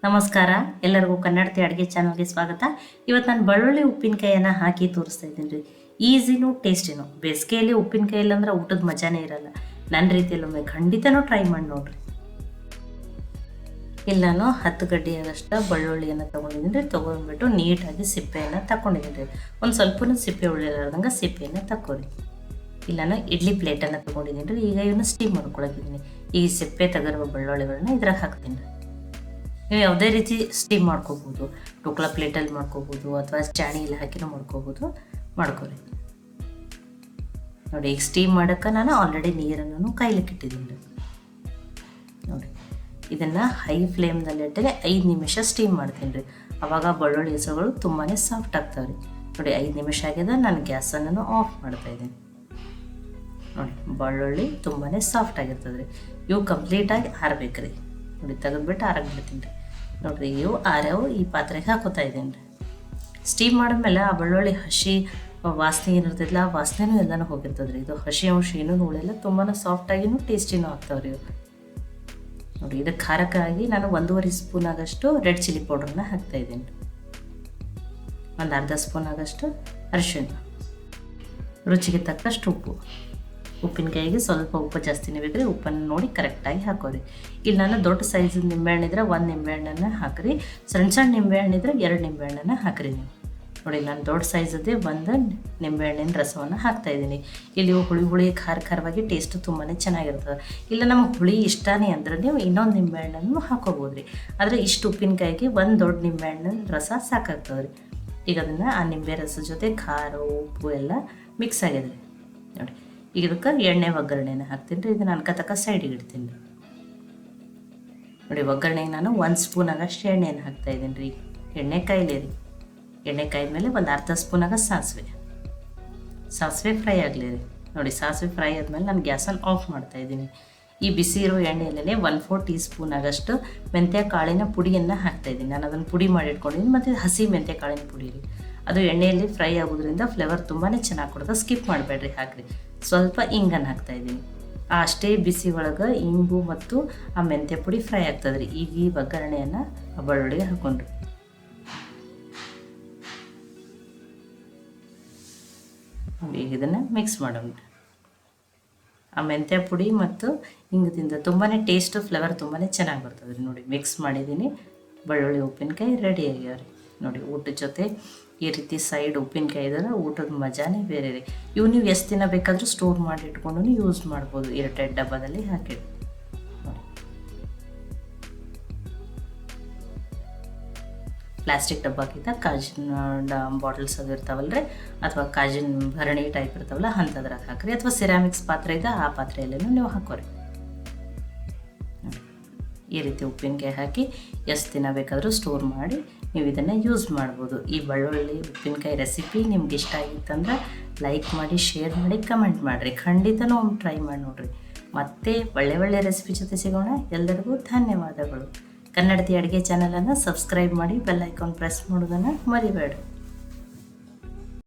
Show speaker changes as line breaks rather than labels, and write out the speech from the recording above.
ನಮಸ್ಕಾರ, ಎಲ್ಲರಿಗೂ ಕನ್ನಡತಿ ಅಡುಗೆ ಚಾನಲ್ಗೆ ಸ್ವಾಗತ. ಇವತ್ತು ನಾನು ಬೆಳ್ಳುಳ್ಳಿ ಉಪ್ಪಿನಕಾಯಿಯನ್ನು ಹಾಕಿ ತೋರಿಸ್ತಾ ಇದ್ದೀನಿ ರೀ. ಈಸಿನೂ ಟೇಸ್ಟಿನೂ. ಬೇಸಿಗೆಯಲ್ಲಿ ಉಪ್ಪಿನಕಾಯಿ ಇಲ್ಲಾಂದ್ರೆ ಊಟದ ಮಜಾನೇ ಇರಲ್ಲ. ನನ್ನ ರೀತಿಯಲ್ಲಿ ಒಮ್ಮೆ ಖಂಡಿತನೂ ಟ್ರೈ ಮಾಡಿ ನೋಡ್ರಿ. ಇಲ್ಲಿ ನಾನು 10 ಗಡ್ಡೆಯಷ್ಟು ಬೆಳ್ಳುಳ್ಳಿಯನ್ನು ತೊಗೊಂಡಿದ್ದೀನಿ ರೀ. ತೊಗೊಂಡ್ಬಿಟ್ಟು ನೀಟಾಗಿ ಸಿಪ್ಪೆಯನ್ನು ತಗೊಂಡಿದ್ದೀನಿ ರೀ. ಒಂದು ಸ್ವಲ್ಪನೂ ಸಿಪ್ಪೆ ಉಳಿಲಾರ್ದಂಗೆ ಸಿಪ್ಪೆಯನ್ನು ತಗೋರಿ. ಇಲ್ಲ ನಾನು ಇಡ್ಲಿ ಪ್ಲೇಟನ್ನು ತೊಗೊಂಡಿದ್ದೀನಿ ರೀ. ಈಗ ಇವನ್ನ ಸ್ಟೀಮ್ ಮಾಡ್ಕೊಳಕಿದ್ದೀನಿ. ಈ ಸಿಪ್ಪೆ ತೆಗೆದಿರುವ ಬೆಳ್ಳುಳ್ಳಿಗಳನ್ನ ಇದ್ರಾಗ ಹಾಕ್ತೀನಿ ರೀ. ನೀವು ಯಾವುದೇ ರೀತಿ ಸ್ಟೀಮ್ ಮಾಡ್ಕೋಬೋದು. ಟೋಕ್ಲಾ ಪ್ಲೇಟಲ್ಲಿ ಮಾಡ್ಕೋಬೋದು ಅಥವಾ ಚಾಣಿಯಲ್ಲಿ ಹಾಕಿನೂ ಮಾಡ್ಕೋರಿ. ನೋಡಿ, ಈಗ ಸ್ಟೀಮ್ ಮಾಡೋಕ್ಕೆ ನಾನು ಆಲ್ರೆಡಿ ನೀರನ್ನು ಕಾಯ್ಲಿಕ್ಕೆ ಇಟ್ಟಿದ್ದೀನಿ ರೀ. ನೋಡಿ, ಇದನ್ನು ಹೈ ಫ್ಲೇಮ್ನಲ್ಲಿಟ್ಟರೆ 5 ನಿಮಿಷ ಸ್ಟೀಮ್ ಮಾಡ್ತೀನಿ ರೀ. ಆವಾಗ ಬೆಳ್ಳುಳ್ಳಿ ಹೆಸರುಗಳು ತುಂಬಾ ಸಾಫ್ಟ್ ಆಗ್ತಾವೆ ರೀ. ನೋಡಿ, 5 ನಿಮಿಷ ಆಗಿದೆ. ನಾನು ಗ್ಯಾಸನ್ನು ಆಫ್ ಮಾಡ್ತಾಯಿದ್ದೀನಿ. ನೋಡಿ, ಬೆಳ್ಳುಳ್ಳಿ ತುಂಬಾ ಸಾಫ್ಟ್ ಆಗಿರ್ತದೆ ರೀ. ಇವು ಕಂಪ್ಲೀಟಾಗಿ ಆರಬೇಕು ರೀ. ನೋಡಿ, ತೆಗೆದ್ಬಿಟ್ಟು ಆರಾಗಿ ಬಿಡ್ತೀನಿ ರೀ. ನೋಡಿರಿ, ಇವು ಆರ್ಯಾವು ಈ ಪಾತ್ರೆಗೆ ಹಾಕೋತಾ ಇದ್ದೀನಿ ರೀ. ಸ್ಟೀಮ್ ಮಾಡಿದ್ಮೇಲೆ ಆ ಬೆಳ್ಳುಳ್ಳಿ ಹಸಿ ವಾಸನೆ ಏನಿರ್ತೈತಿಲ್ಲ, ಆ ವಾಸನೆನೂ ಎಲ್ಲನೂ ಹೋಗಿರ್ತದೆ ರೀ. ಇದು ಹಸಿ ಅಂಶ ಏನೂ ಉಳಿಲ್ಲ. ತುಂಬಾ ಸಾಫ್ಟಾಗಿನೂ ಟೇಸ್ಟಿನೂ ಆಗ್ತಾವೆ ರೀ ಇವು. ನೋಡಿ, ಇದಕ್ಕೆ ಖಾರಕ್ಕಾಗಿ ನಾನು 1.5 ಸ್ಪೂನ್ ಆಗಷ್ಟು ರೆಡ್ ಚಿಲ್ಲಿ ಪೌಡ್ರನ್ನ ಹಾಕ್ತಾಯಿದ್ದೀನಿ. ಒಂದು ಅರ್ಧ ಸ್ಪೂನ್ ಆಗಷ್ಟು ಅರಿಶಿಣ, ರುಚಿಗೆ ತಕ್ಕಷ್ಟು ಉಪ್ಪು. ಉಪ್ಪಿನಕಾಯಿಗೆ ಸ್ವಲ್ಪ ಉಪ್ಪು ಜಾಸ್ತಿನೇ ಬೇಕು ರೀ. ಉಪ್ಪನ್ನು ನೋಡಿ ಕರೆಕ್ಟಾಗಿ ಹಾಕೋರಿ. ಇಲ್ಲಿ ನಾನು ದೊಡ್ಡ ಸೈಜ್ ನಿಂಬೆಹಣ್ಣಿದ್ರೆ 1 ನಿಂಬೆಹಣ್ಣನ್ನು ಹಾಕಿರಿ. ಸಣ್ಣ ನಿಂಬೆಹಣ್ಣಿದ್ರೆ 2 ನಿಂಬೆಹಣ್ಣನ್ನು ಹಾಕಿರಿ ನೀವು. ನೋಡಿ, ನಾನು ದೊಡ್ಡ ಸೈಜದ್ದೇ 1 ನಿಂಬೆಹಣ್ಣಿನ ರಸವನ್ನು ಹಾಕ್ತಾಯಿದ್ದೀನಿ. ಇಲ್ಲಿ ಹುಳಿ ಖಾರವಾಗಿ ಟೇಸ್ಟು ತುಂಬಾ ಚೆನ್ನಾಗಿರ್ತದೆ. ಇಲ್ಲ ನಮಗೆ ಹುಳಿ ಇಷ್ಟನೇ ಅಂದ್ರೆ ನೀವು ಇನ್ನೊಂದು ನಿಂಬೆಹಣ್ಣನ್ನು ಹಾಕೋಬೋದು ರೀ. ಆದರೆ ಇಷ್ಟು ಉಪ್ಪಿನಕಾಯಿಗೆ 1 ದೊಡ್ಡ ನಿಂಬೆಹಣ್ಣಿನ ರಸ ಸಾಕಾಗ್ತದೆ ರೀ. ಈಗ ಅದನ್ನು ಆ ನಿಂಬೆ ರಸದ ಜೊತೆ ಖಾರ ಉಪ್ಪು ಎಲ್ಲ ಮಿಕ್ಸ್ ಆಗಿದೆ ರೀ. ನೋಡಿ, ಈಗ ಇದಕ್ಕೆ ಎಣ್ಣೆ ಒಗ್ಗರಣೆನ ಹಾಕ್ತೀನಿ ರೀ. ಇದನ್ನು ಅನ್ಕತಕ್ಕ ಸೈಡಿಗೆ ಇಡ್ತೀನಿ ರೀ. ನೋಡಿ, ಒಗ್ಗರಣೆಗೆ ನಾನು 1 ಸ್ಪೂನ್ ಆಗಷ್ಟು ಎಣ್ಣೆಯನ್ನು ಹಾಕ್ತಾಯಿದ್ದೀನಿ ರೀ. ಎಣ್ಣೆ ಕಾಯಿಲೆ ರೀ. ಎಣ್ಣೆ ಕಾಯ್ದ ಮೇಲೆ ಒಂದು ಅರ್ಧ ಸ್ಪೂನ್ ಆಗ ಸಾಸಿವೆ ಫ್ರೈ ಆಗಲಿ ರೀ. ನೋಡಿ, ಸಾಸಿವೆ ಫ್ರೈ ಆದಮೇಲೆ ನಾನು ಗ್ಯಾಸನ್ನು ಆಫ್ ಮಾಡ್ತಾಯಿದ್ದೀನಿ. ಈ ಬಿಸಿ ಇರೋ ಎಣ್ಣೆಯಲ್ಲೇ 1/4 ಟೀ ಸ್ಪೂನ್ ಆಗಷ್ಟು ಮೆಂತ್ಯ ಕಾಳಿನ ಪುಡಿಯನ್ನು ಹಾಕ್ತಾಯಿದ್ದೀನಿ. ನಾನು ಅದನ್ನು ಪುಡಿ ಮಾಡಿ ಇಟ್ಕೊಂಡಿದ್ದೀನಿ. ಮತ್ತು ಹಸಿ ಮೆಂತ್ಯ ಕಾಳಿನ ಪುಡಿ ರೀ. ಅದು ಎಣ್ಣೆಯಲ್ಲಿ ಫ್ರೈ ಆಗೋದ್ರಿಂದ ಫ್ಲೇವರ್ ತುಂಬಾ ಚೆನ್ನಾಗಿ ಕೊಡುತ್ತೆ. ಸ್ಕಿಪ್ ಮಾಡಬೇಡ್ರಿ, ಹಾಕಿರಿ. ಸ್ವಲ್ಪ ಇಂಗನ್ನು ಹಾಕ್ತಾಯಿದ್ದೀನಿ. ಅಷ್ಟೇ ಬಿಸಿ ಒಳಗೆ ಇಂಗು ಮತ್ತು ಆ ಮೆಂತ್ಯ ಪುಡಿ ಫ್ರೈ ಆಗ್ತದೆ ರೀ. ಈಗ ಈ ಒಗ್ಗರಣೆಯನ್ನು ಆ ಬೆಳ್ಳುಳ್ಳಿಗೆ ಹಾಕ್ಕೊಂಡ್ರಿ. ಈಗ ಇದನ್ನು ಮಿಕ್ಸ್ ಮಾಡೋಣ. ಆ ಮೆಂತ್ಯ ಪುಡಿ ಮತ್ತು ಇಂಗದಿಂದ ತುಂಬಾ ಟೇಸ್ಟು ಫ್ಲೇವರ್ ತುಂಬಾ ಚೆನ್ನಾಗಿ ಬರ್ತದೆ ರೀ. ನೋಡಿ, ಮಿಕ್ಸ್ ಮಾಡಿದ್ದೀನಿ. ಬೆಳ್ಳುಳ್ಳಿ ಉಪ್ಪಿನಕಾಯಿ ರೆಡಿ ಆಗ್ಯಾವ ರೀ. ನೋಡಿ, ಊಟದ ಜೊತೆ ಈ ರೀತಿ ಸೈಡ್ ಉಪ್ಪಿನಕಾಯಿ ಇದ್ರೆ ಊಟದ ಮಜಾನೇ ಬೇರೆ ರೀ. ಇವು ನೀವು ಎಷ್ಟು ದಿನ ಬೇಕಾದರೂ ಸ್ಟೋರ್ ಮಾಡಿ ಇಟ್ಕೊಂಡು ಯೂಸ್ ಮಾಡ್ಬೋದು. ಏರ್ಟೈಟ್ ಡಬ್ಬದಲ್ಲಿ ಹಾಕಿಡಿ. ನೋಡಿ, ಪ್ಲಾಸ್ಟಿಕ್ ಡಬ್ಬಕ್ಕಿಂತ ಕಾಜಿನ ಬಾಟಲ್ಸ್ ಅದು ಇರ್ತಾವಲ್ರಿ, ಅಥವಾ ಕಾಜಿನ ಭರಣಿ ಟೈಪ್ ಇರ್ತಾವಲ್ಲ ಅಂಥದ್ರಾಗ ಹಾಕಿರಿ. ಅಥವಾ ಸಿರಾಮಿಕ್ಸ್ ಪಾತ್ರೆ ಇದೆ, ಆ ಪಾತ್ರೆಯಲ್ಲೇನೂ ನೀವು ಹಾಕೋರಿ. ಈ ರೀತಿ ಉಪ್ಪಿನಕಾಯಿ ಹಾಕಿ ಎಷ್ಟು ದಿನ ಬೇಕಾದರೂ ಸ್ಟೋರ್ ಮಾಡಿ ನೀವು ಇದನ್ನು ಯೂಸ್ ಮಾಡ್ಬೋದು. ಈ ಬೆಳ್ಳುಳ್ಳಿ ಉಪ್ಪಿನಕಾಯಿ ರೆಸಿಪಿ ನಿಮ್ಗೆ ಇಷ್ಟ ಆಗಿತ್ತಂದ್ರೆ ಲೈಕ್ ಮಾಡಿ, ಶೇರ್ ಮಾಡಿ, ಕಮೆಂಟ್ ಮಾಡಿರಿ. ಖಂಡಿತನೂ ಒಮ್ಮೆ ಟ್ರೈ ಮಾಡಿ ನೋಡಿರಿ. ಮತ್ತೆ ಒಳ್ಳೆ ರೆಸಿಪಿ ಜೊತೆ ಸಿಗೋಣ. ಎಲ್ಲರಿಗೂ ಧನ್ಯವಾದಗಳು. ಕನ್ನಡತಿ ಅಡುಗೆ ಚಾನಲನ್ನು ಸಬ್ಸ್ಕ್ರೈಬ್ ಮಾಡಿ, ಬೆಲ್ ಐಕಾನ್ ಪ್ರೆಸ್ ಮಾಡೋದನ್ನು ಮರಿಬೇಡಿ.